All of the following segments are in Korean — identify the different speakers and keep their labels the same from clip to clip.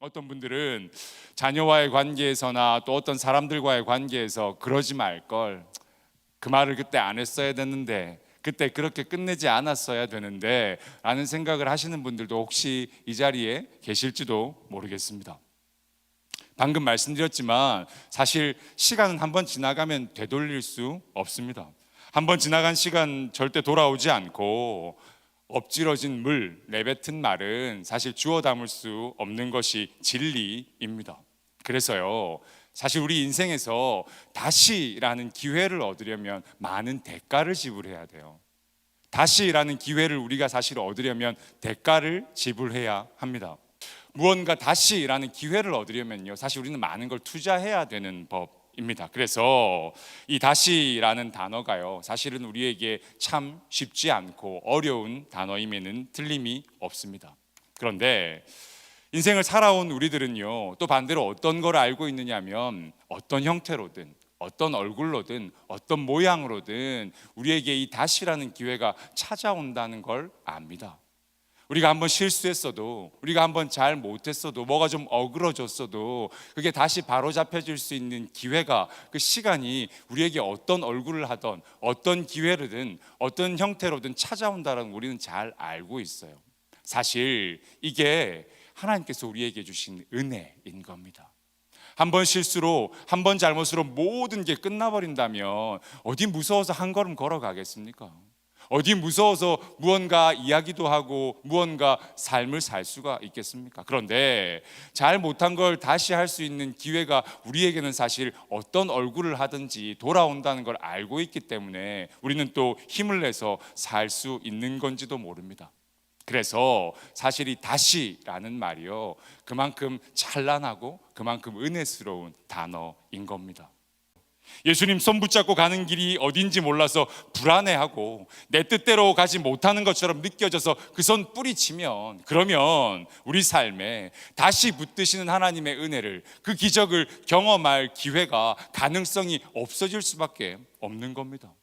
Speaker 1: 어떤 분들은 자녀와의 관계에서나 또 어떤 사람들과의 관계에서 그러지 말걸, 그 말을 그때 안 했어야 됐는데, 그때 그렇게 끝내지 않았어야 되는데 라는 생각을 하시는 분들도 혹시 이 자리에 계실지도 모르겠습니다. 방금 말씀드렸지만 사실 시간은 한번 지나가면 되돌릴 수 없습니다. 한번 지나간 시간 절대 돌아오지 않고, 엎질러진 물, 내뱉은 말은 사실 주워 담을 수 없는 것이 진리입니다. 그래서요, 사실 우리 인생에서 다시라는 기회를 얻으려면 많은 대가를 지불해야 돼요. 다시라는 기회를 우리가 사실 얻으려면 대가를 지불해야 합니다. 무언가 다시라는 기회를 얻으려면요, 사실 우리는 많은 걸 투자해야 되는 법입니다. 그래서 이 다시라는 단어가요, 사실은 우리에게 참 쉽지 않고 어려운 단어임에는 틀림이 없습니다. 그런데 인생을 살아온 우리들은요, 또 반대로 어떤 걸 알고 있느냐면, 어떤 형태로든 어떤 얼굴로든 어떤 모양으로든 우리에게 이 다시라는 기회가 찾아온다는 걸 압니다. 우리가 한번 실수했어도, 우리가 한번 잘 못했어도, 뭐가 좀 어그러졌어도 그게 다시 바로잡혀질 수 있는 기회가, 그 시간이 우리에게 어떤 얼굴을 하던 어떤 기회로든 어떤 형태로든 찾아온다는 걸 우리는 잘 알고 있어요. 사실 이게 하나님께서 우리에게 주신 은혜인 겁니다. 한 번 실수로, 한 번 잘못으로 모든 게 끝나버린다면 어디 무서워서 한 걸음 걸어가겠습니까? 어디 무서워서 무언가 이야기도 하고 무언가 삶을 살 수가 있겠습니까? 그런데 잘 못한 걸 다시 할 수 있는 기회가 우리에게는 사실 어떤 얼굴을 하든지 돌아온다는 걸 알고 있기 때문에 우리는 또 힘을 내서 살 수 있는 건지도 모릅니다. 그래서 사실 이 다시라는 말이요, 그만큼 찬란하고 그만큼 은혜스러운 단어인 겁니다. 예수님 손 붙잡고 가는 길이 어딘지 몰라서 불안해하고 내 뜻대로 가지 못하는 것처럼 느껴져서 그 손 뿌리치면, 그러면 우리 삶에 다시 붙드시는 하나님의 은혜를, 그 기적을 경험할 기회가, 가능성이 없어질 수밖에 없는 겁니다.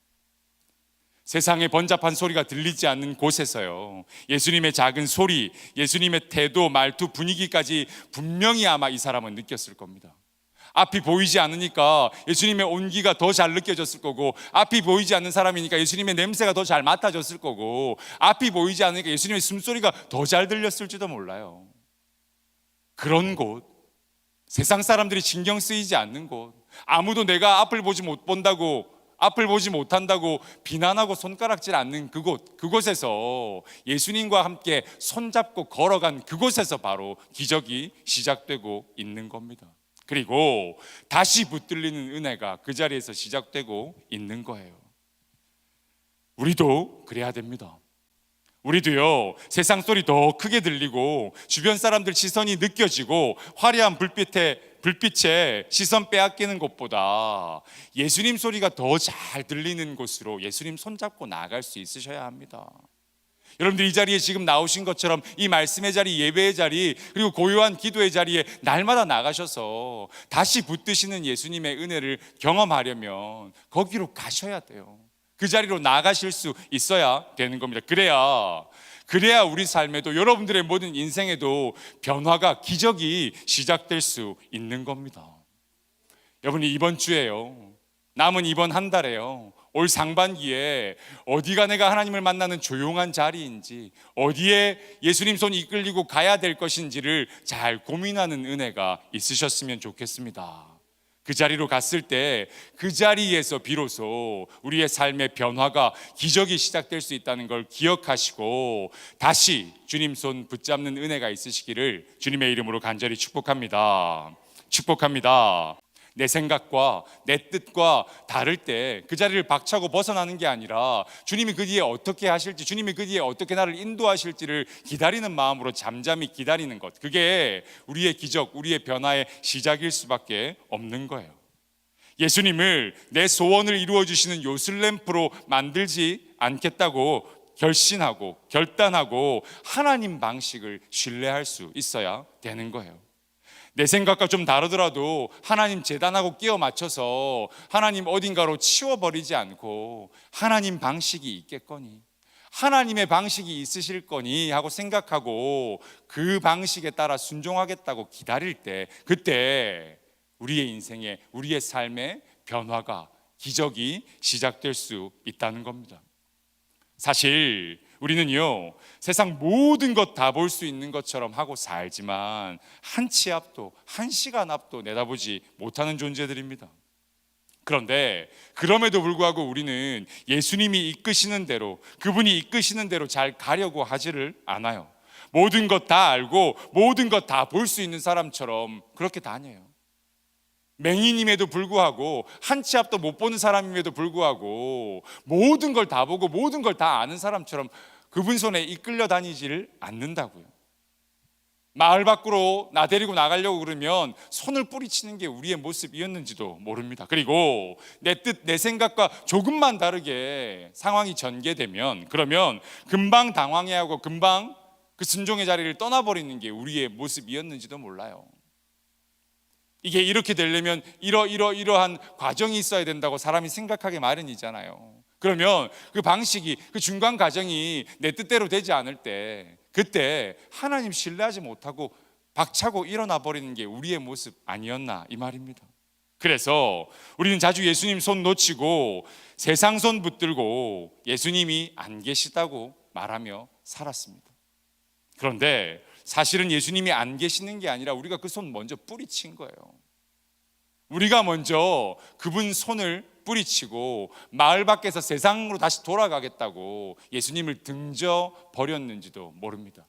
Speaker 1: 세상의 번잡한 소리가 들리지 않는 곳에서요, 예수님의 작은 소리, 예수님의 태도, 말투, 분위기까지 분명히 아마 이 사람은 느꼈을 겁니다. 앞이 보이지 않으니까 예수님의 온기가 더 잘 느껴졌을 거고, 앞이 보이지 않는 사람이니까 예수님의 냄새가 더 잘 맡아졌을 거고, 앞이 보이지 않으니까 예수님의 숨소리가 더 잘 들렸을지도 몰라요. 그런 곳, 세상 사람들이 신경 쓰이지 않는 곳, 아무도 내가 앞을 보지 못한다고 비난하고 손가락질 않는 그곳에서 예수님과 함께 손잡고 걸어간 그곳에서 바로 기적이 시작되고 있는 겁니다. 그리고 다시 붙들리는 은혜가 그 자리에서 시작되고 있는 거예요. 우리도 그래야 됩니다. 우리도요, 세상 소리 더 크게 들리고 주변 사람들 시선이 느껴지고 화려한 불빛에 시선 빼앗기는 것보다 예수님 소리가 더 잘 들리는 곳으로 예수님 손잡고 나아갈 수 있으셔야 합니다. 여러분들 이 자리에 지금 나오신 것처럼 이 말씀의 자리, 예배의 자리, 그리고 고요한 기도의 자리에 날마다 나가셔서 다시 붙드시는 예수님의 은혜를 경험하려면 거기로 가셔야 돼요. 그 자리로 나가실 수 있어야 되는 겁니다. 그래야 우리 삶에도, 여러분들의 모든 인생에도 변화가, 기적이 시작될 수 있는 겁니다. 여러분이 이번 주에요, 남은 이번 한 달에요, 올 상반기에 어디가 내가 하나님을 만나는 조용한 자리인지, 어디에 예수님 손이 이끌리고 가야 될 것인지를 잘 고민하는 은혜가 있으셨으면 좋겠습니다. 그 자리로 갔을 때 그 자리에서 비로소 우리의 삶의 변화가, 기적이 시작될 수 있다는 걸 기억하시고 다시 주님 손 붙잡는 은혜가 있으시기를 주님의 이름으로 간절히 축복합니다. 내 생각과 내 뜻과 다를 때 그 자리를 박차고 벗어나는 게 아니라 주님이 그 뒤에 어떻게 하실지, 주님이 그 뒤에 어떻게 나를 인도하실지를 기다리는 마음으로 잠잠히 기다리는 것, 그게 우리의 기적, 우리의 변화의 시작일 수밖에 없는 거예요. 예수님을 내 소원을 이루어주시는 요술램프로 만들지 않겠다고 결심하고 결단하고 하나님 방식을 신뢰할 수 있어야 되는 거예요. 내 생각과 좀 다르더라도 하나님 재단하고 끼워 맞춰서 하나님 어딘가로 치워버리지 않고 하나님 방식이 있겠거니, 하나님의 방식이 있으실 거니 하고 생각하고 그 방식에 따라 순종하겠다고 기다릴 때, 그때 우리의 인생에, 우리의 삶에 변화가, 기적이 시작될 수 있다는 겁니다. 사실 우리는요, 세상 모든 것 다 볼 수 있는 것처럼 하고 살지만 한 치 앞도, 한 시간 앞도 내다보지 못하는 존재들입니다. 그런데 그럼에도 불구하고 우리는 예수님이 이끄시는 대로, 그분이 이끄시는 대로 잘 가려고 하지를 않아요. 모든 것 다 알고 모든 것 다 볼 수 있는 사람처럼 그렇게 다녀요. 맹인임에도 불구하고, 한 치 앞도 못 보는 사람임에도 불구하고 모든 걸 다 보고 모든 걸 다 아는 사람처럼 그분 손에 이끌려 다니지를 않는다고요. 마을 밖으로 나 데리고 나가려고 그러면 손을 뿌리치는 게 우리의 모습이었는지도 모릅니다. 그리고 내 뜻, 내 생각과 조금만 다르게 상황이 전개되면, 그러면 금방 당황해하고 금방 그 순종의 자리를 떠나버리는 게 우리의 모습이었는지도 몰라요. 이게 이렇게 되려면 이러한 과정이 있어야 된다고 사람이 생각하기 마련이잖아요. 그러면 그 방식이, 그 중간 과정이 내 뜻대로 되지 않을 때, 그때 하나님 신뢰하지 못하고 박차고 일어나 버리는 게 우리의 모습 아니었나, 이 말입니다. 그래서 우리는 자주 예수님 손 놓치고 세상 손 붙들고 예수님이 안 계시다고 말하며 살았습니다. 그런데 사실은 예수님이 안 계시는 게 아니라 우리가 그 손 먼저 뿌리친 거예요. 우리가 먼저 그분 손을 뿌리치고 마을 밖에서 세상으로 다시 돌아가겠다고 예수님을 등져 버렸는지도 모릅니다.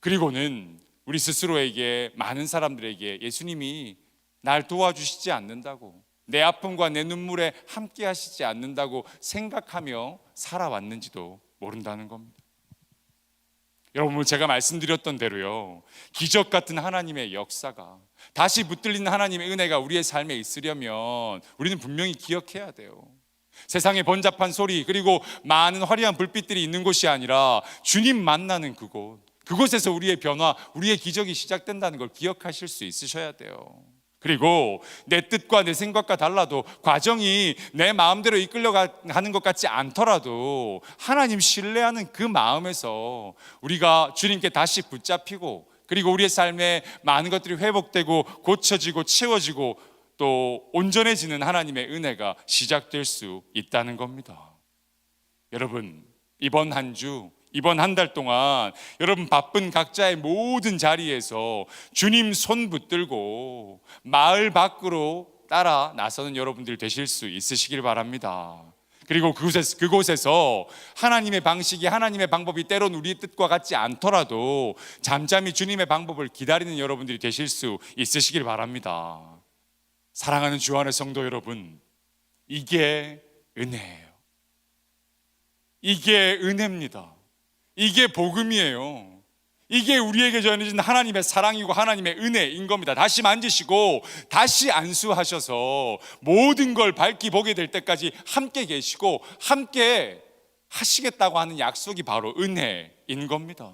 Speaker 1: 그리고는 우리 스스로에게, 많은 사람들에게 예수님이 날 도와주시지 않는다고, 내 아픔과 내 눈물에 함께 하시지 않는다고 생각하며 살아왔는지도 모른다는 겁니다. 여러분, 제가 말씀드렸던 대로요, 기적 같은 하나님의 역사가, 다시 붙들리는 하나님의 은혜가 우리의 삶에 있으려면 우리는 분명히 기억해야 돼요. 세상의 번잡한 소리, 그리고 많은 화려한 불빛들이 있는 곳이 아니라 주님 만나는 그곳, 그곳에서 우리의 변화, 우리의 기적이 시작된다는 걸 기억하실 수 있으셔야 돼요. 그리고 내 뜻과 내 생각과 달라도, 과정이 내 마음대로 이끌려가는 것 같지 않더라도 하나님 신뢰하는 그 마음에서 우리가 주님께 다시 붙잡히고, 그리고 우리의 삶에 많은 것들이 회복되고 고쳐지고 채워지고 또 온전해지는 하나님의 은혜가 시작될 수 있다는 겁니다. 여러분, 이번 한 주, 이번 한 달 동안 여러분 바쁜 각자의 모든 자리에서 주님 손 붙들고 마을 밖으로 따라 나서는 여러분들 되실 수 있으시길 바랍니다. 그리고 그곳에서 하나님의 방식이, 하나님의 방법이 때론 우리의 뜻과 같지 않더라도 잠잠히 주님의 방법을 기다리는 여러분들이 되실 수 있으시길 바랍니다. 사랑하는 주 안의 성도 여러분, 이게 은혜예요. 이게 은혜입니다. 이게 복음이에요. 이게 우리에게 전해진 하나님의 사랑이고 하나님의 은혜인 겁니다. 다시 만지시고 다시 안수하셔서 모든 걸 밝히 보게 될 때까지 함께 계시고 함께 하시겠다고 하는 약속이 바로 은혜인 겁니다.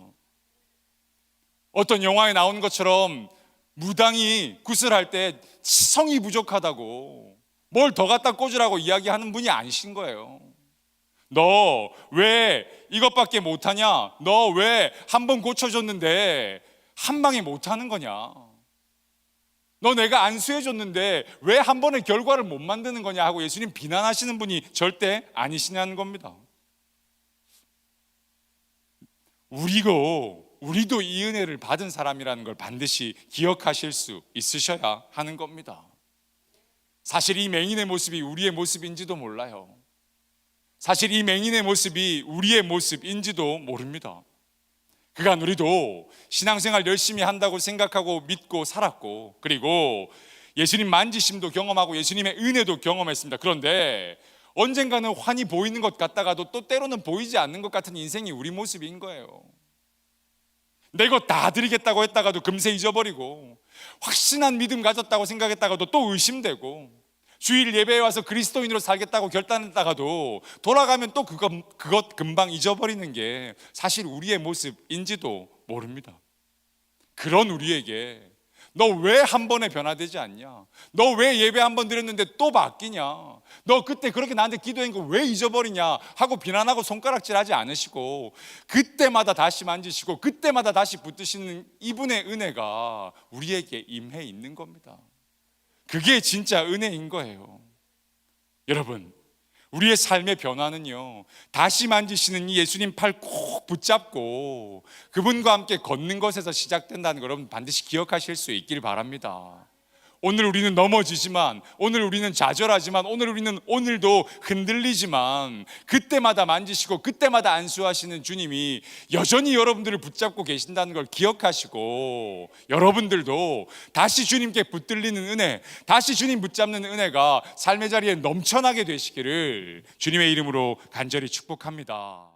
Speaker 1: 어떤 영화에 나오는 것처럼 무당이 구슬할 때 성이 부족하다고 뭘 더 갖다 꽂으라고 이야기하는 분이 아니신 거예요. 너 왜 이것밖에 못하냐? 너 왜 한 번 고쳐줬는데 한 방에 못하는 거냐? 너 내가 안수해줬는데 왜 한 번의 결과를 못 만드는 거냐? 하고 예수님 비난하시는 분이 절대 아니시냐는 겁니다. 우리도 이 은혜를 받은 사람이라는 걸 반드시 기억하실 수 있으셔야 하는 겁니다. 사실 이 맹인의 모습이 우리의 모습인지도 몰라요. 사실 이 맹인의 모습이 우리의 모습인지도 모릅니다. 그간 우리도 신앙생활 열심히 한다고 생각하고 믿고 살았고, 그리고 예수님 만지심도 경험하고 예수님의 은혜도 경험했습니다. 그런데 언젠가는 환히 보이는 것 같다가도 또 때로는 보이지 않는 것 같은 인생이 우리 모습인 거예요. 내 것 다 드리겠다고 했다가도 금세 잊어버리고, 확신한 믿음 가졌다고 생각했다가도 또 의심되고, 주일 예배에 와서 그리스도인으로 살겠다고 결단했다가도 돌아가면 또 그것 금방 잊어버리는 게 사실 우리의 모습인지도 모릅니다. 그런 우리에게 너 왜 한 번에 변화되지 않냐? 너 왜 예배 한 번 드렸는데 또 바뀌냐? 너 그때 그렇게 나한테 기도한 거 왜 잊어버리냐? 하고 비난하고 손가락질하지 않으시고 그때마다 다시 만지시고 그때마다 다시 붙드시는 이분의 은혜가 우리에게 임해 있는 겁니다. 그게 진짜 은혜인 거예요. 여러분, 우리의 삶의 변화는요, 다시 만지시는 이 예수님 팔 꼭 붙잡고 그분과 함께 걷는 것에서 시작된다는 걸 여러분 반드시 기억하실 수 있길 바랍니다. 오늘 우리는 넘어지지만, 오늘 우리는 좌절하지만, 오늘 우리는 오늘도 흔들리지만 그때마다 만지시고 그때마다 안수하시는 주님이 여전히 여러분들을 붙잡고 계신다는 걸 기억하시고, 여러분들도 다시 주님께 붙들리는 은혜, 다시 주님 붙잡는 은혜가 삶의 자리에 넘쳐나게 되시기를 주님의 이름으로 간절히 축복합니다.